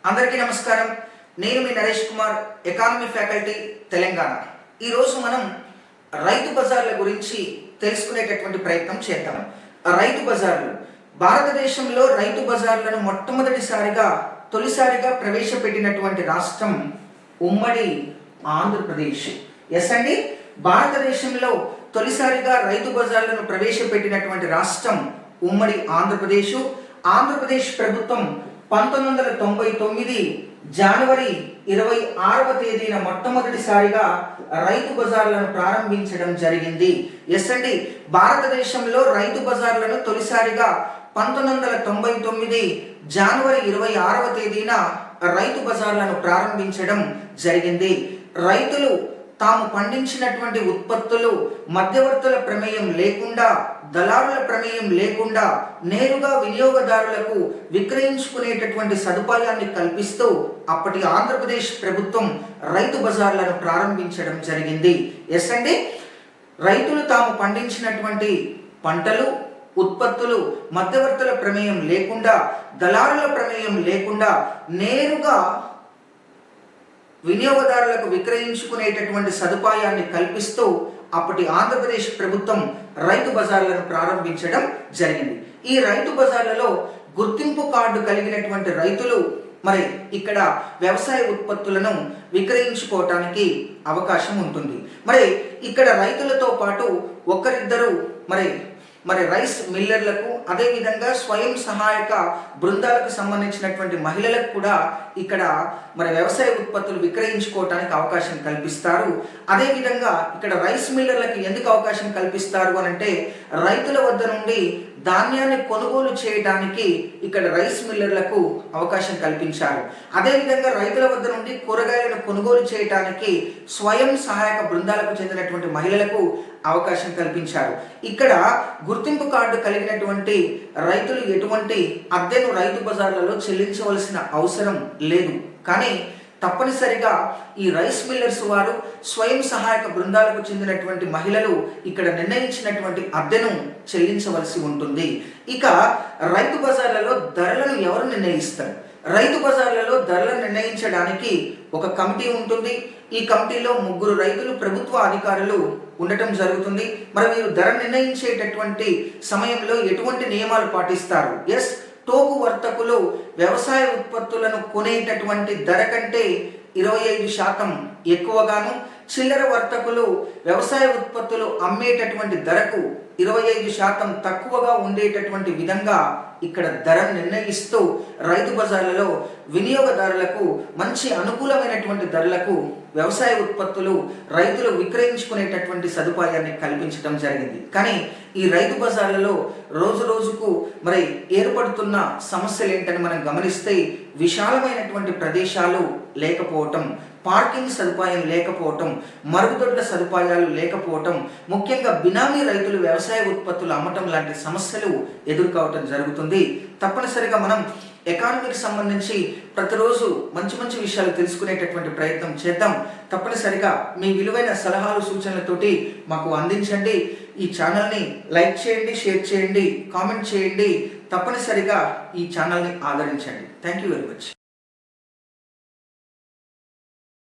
అందరికీ నమస్కారం. నేను మీ నరేష్ కుమార్, ఎకానమీ ఫ్యాకల్టీ, తెలంగాణ. ఈరోజు మనం రైతు బజార్ల గురించి తెలుసుకునేటటువంటి ప్రయత్నం చేద్దాం. రైతు బజార్లు భారతదేశంలో రైతు బజార్లను తొలిసారిగా ప్రవేశపెట్టినటువంటి రాష్ట్రం ఉమ్మడి ఆంధ్రప్రదేశ్. ఎస్ అండి, భారతదేశంలో తొలిసారిగా రైతు బజార్లను ప్రవేశపెట్టినటువంటి రాష్ట్రం ఉమ్మడి ఆంధ్రప్రదేశ్. ఆంధ్రప్రదేశ్ ప్రభుత్వం 1999 జనవరి 26వ తేదీన మొట్టమొదటిసారిగా రైతు బజార్లను ప్రారంభించడం జరిగింది. ఎస్ అండి, భారతదేశంలో రైతు బజార్లను తొలిసారిగా 1999 జనవరి 26వ తేదీన రైతు బజార్లను ప్రారంభించడం జరిగింది. రైతులు తాము పండించినటువంటి ఉత్పత్తులు మధ్యవర్తుల ప్రమేయం లేకుండా, దళారుల ప్రమేయం లేకుండా నేరుగా వినియోగదారులకు విక్రయించుకునేటటువంటి సదుపాయాన్ని కల్పిస్తూ అప్పటి ఆంధ్రప్రదేశ్ ప్రభుత్వం రైతు బజార్లను ప్రారంభించడం జరిగింది. ఎస్ అండి, రైతులు తాము పండించినటువంటి పంటలు, ఉత్పత్తులు మధ్యవర్తుల ప్రమేయం లేకుండా, దళారుల ప్రమేయం లేకుండా నేరుగా వినియోగదారులకు విక్రయించుకునేటటువంటి సదుపాయాన్ని కల్పిస్తూ అప్పటి ఆంధ్రప్రదేశ్ ప్రభుత్వం రైతు బజార్లను ప్రారంభించడం జరిగింది. ఈ రైతు బజార్లలో గుర్తింపు కార్డు కలిగినటువంటి రైతులు ఇక్కడ వ్యవసాయ ఉత్పత్తులను విక్రయించుకోవటానికి అవకాశం ఉంటుంది. ఇక్కడ రైతులతో పాటు ఒకరిద్దరు రైస్ మిల్లర్లకు, అదేవిధంగా స్వయం సహాయక బృందాలకు సంబంధించినటువంటి మహిళలకు కూడా ఇక్కడ వ్యవసాయ ఉత్పత్తులు విక్రయించుకోవటానికి అవకాశం కల్పిస్తారు. అదేవిధంగా ఇక్కడ రైస్ మిల్లర్లకు ఎందుకు అవకాశం కల్పిస్తారు అనంటే, రైతుల వద్ద నుండి ధాన్యాన్ని కొనుగోలు చేయడానికి ఇక్కడ రైస్ మిల్లర్లకు అవకాశం కల్పించారు. అదేవిధంగా రైతుల వద్ద నుండి కూరగాయలను కొనుగోలు చేయడానికి స్వయం సహాయక బృందాలకు చెందినటువంటి మహిళలకు అవకాశం కల్పించారు. ఇక్కడ గుర్తింపు కార్డు కలిగినటువంటి రైతులు ఎటువంటి అద్దెను రైతు బజార్లలో చెల్లించవలసిన అవసరం లేదు. కానీ తప్పనిసరిగా ఈ రైస్ మిల్లర్స్ వారు, స్వయం సహాయక బృందాలకు చెందినటువంటి మహిళలు ఇక్కడ నిర్ణయించినటువంటి అద్దెను చెల్లించవలసి ఉంటుంది. ఇక రైతు బజార్లలో ధరలను ఎవరు నిర్ణయిస్తారు? రైతు బజార్లలో ధరలను నిర్ణయించడానికి ఒక కమిటీ ఉంటుంది. ఈ కమిటీలో 3 రైతులు, ప్రభుత్వ అధికారులు ఉండటం జరుగుతుంది. వీరు ధర నిర్ణయించేటటువంటి సమయంలో ఎటువంటి నియమాలు పాటిస్తారు? ఎస్, టోకు వర్తకులు వ్యవసాయ ఉత్పత్తులను కొనేటటువంటి ధర కంటే 25% ఎక్కువగాను, చిల్లర వర్తకులు వ్యవసాయ ఉత్పత్తులు అమ్మేటటువంటి ధరకు 25% తక్కువగా ఉండేటటువంటి విధంగా ఇక్కడ ధర నిర్ణయిస్తూ రైతు బజార్లలో వినియోగదారులకు మంచి అనుకూలమైనటువంటి ధరలకు వ్యవసాయ ఉత్పత్తులు రైతులు విక్రయించుకునేటటువంటి సదుపాయాన్ని కల్పించడం జరిగింది. కానీ ఈ రైతు బజార్లలో రోజు రోజుకు ఏర్పడుతున్న సమస్యలు ఏంటని మనం గమనిస్తే, విశాలమైనటువంటి ప్రదేశాలు లేకపోవటం, పార్కింగ్ సదుపాయం లేకపోవటం, మరుగుదొడ్ల సదుపాయాలు లేకపోవటం, ముఖ్యంగా బినామీ రైతులు వ్యవసాయ ఉత్పత్తులు అమ్మటం లాంటి సమస్యలు ఎదుర్కోవటం జరుగుతుంది. తప్పనిసరిగా మనం ఎకానమీకి సంబంధించి ప్రతిరోజు మంచి విషయాలు తెలుసుకునేటటువంటి ప్రయత్నం చేద్దాం. తప్పనిసరిగా మీ విలువైన సలహాలు, సూచనలతోటి మాకు అందించండి. ఈ ఛానల్ని లైక్ చేయండి, షేర్ చేయండి, కామెంట్ చేయండి. తప్పనిసరిగా ఈ ఛానల్ని ఆదరించండి. Thank you very much.